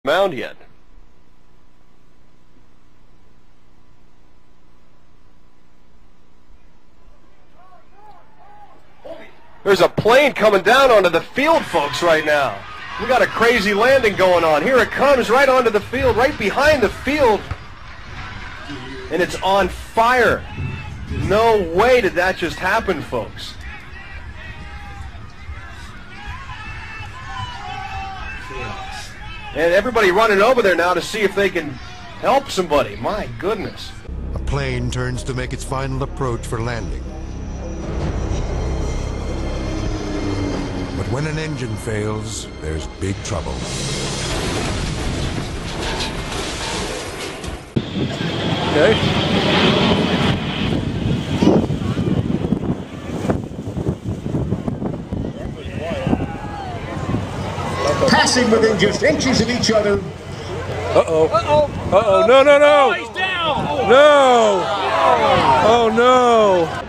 mound yet. There's a plane coming down onto the field, folks, right now. We got a crazy landing going on. Here it comes right onto the field, right behind the field. And it's on fire. No way did that just happen, folks. And everybody running over there now to see if they can help somebody. My goodness. A plane turns to make its final approach for landing. But when an engine fails, there's big trouble. Okay. Passing within just inches of each other. Uh-oh. Uh-oh. Uh-oh. No, no, no. Oh, he's down. No. Oh, no.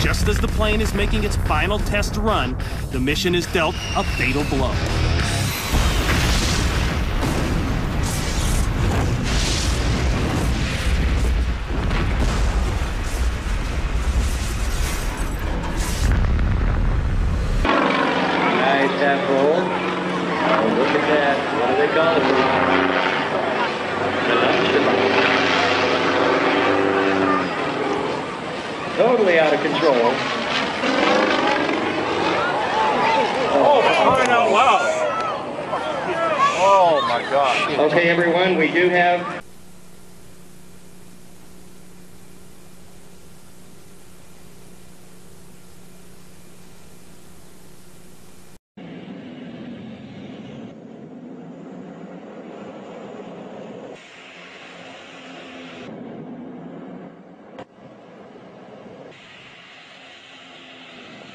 Just as the plane is making its final test run, the mission is dealt a fatal blow. Nice half roll. Oh, look at that. What do they call it? Totally out of control. Oh, crying out loud. Oh, my God. Okay, everyone, we do have...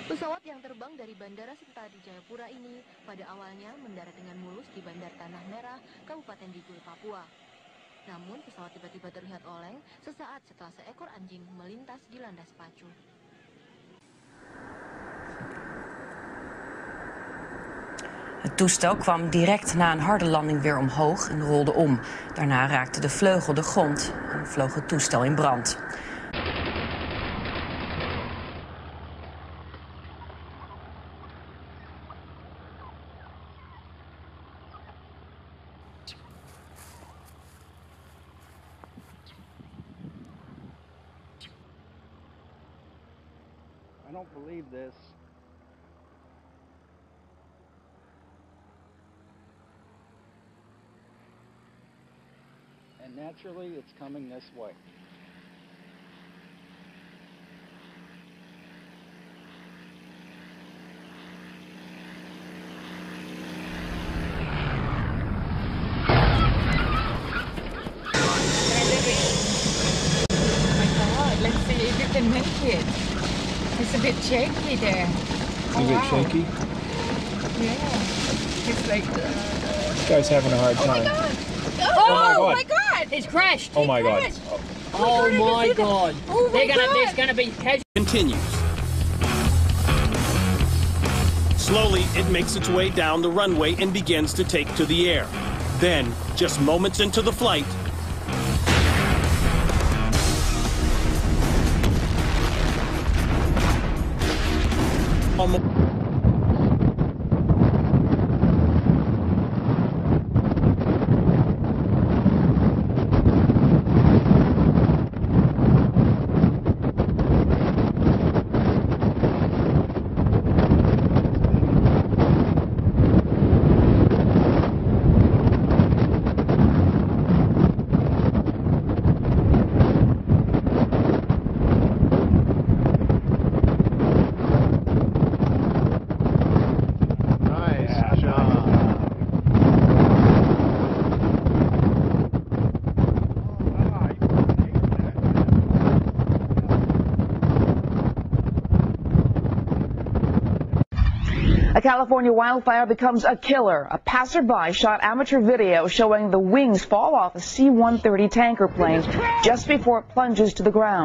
Pesawat yang terbang dari Bandara Sentani Jayapura ini pada awalnya mendarat dengan mulus di Bandar Tanah Merah, Kabupaten Digul, Papua. Namun pesawat tiba-tiba terlihat oleng sesaat setelah seekor anjing melintas di landas pacu. Het toestel kwam direct na een harde landing weer omhoog en rolde om. Daarna raakte de vleugel de grond en vloog het toestel in brand. I don't believe this. And naturally, it's coming this way. Let's see if you can make it. It's a bit shaky there. A bit shaky? Yeah. It's like... This guy's having a hard time. Oh my god! It's crashed. Oh my god. Oh my god. There's gonna be casualties. Continues. Slowly, it makes its way down the runway and begins to take to the air. Then, just moments into the flight, A California wildfire becomes a killer. A passerby shot amateur video showing the wings fall off a C-130 tanker plane just before it plunges to the ground.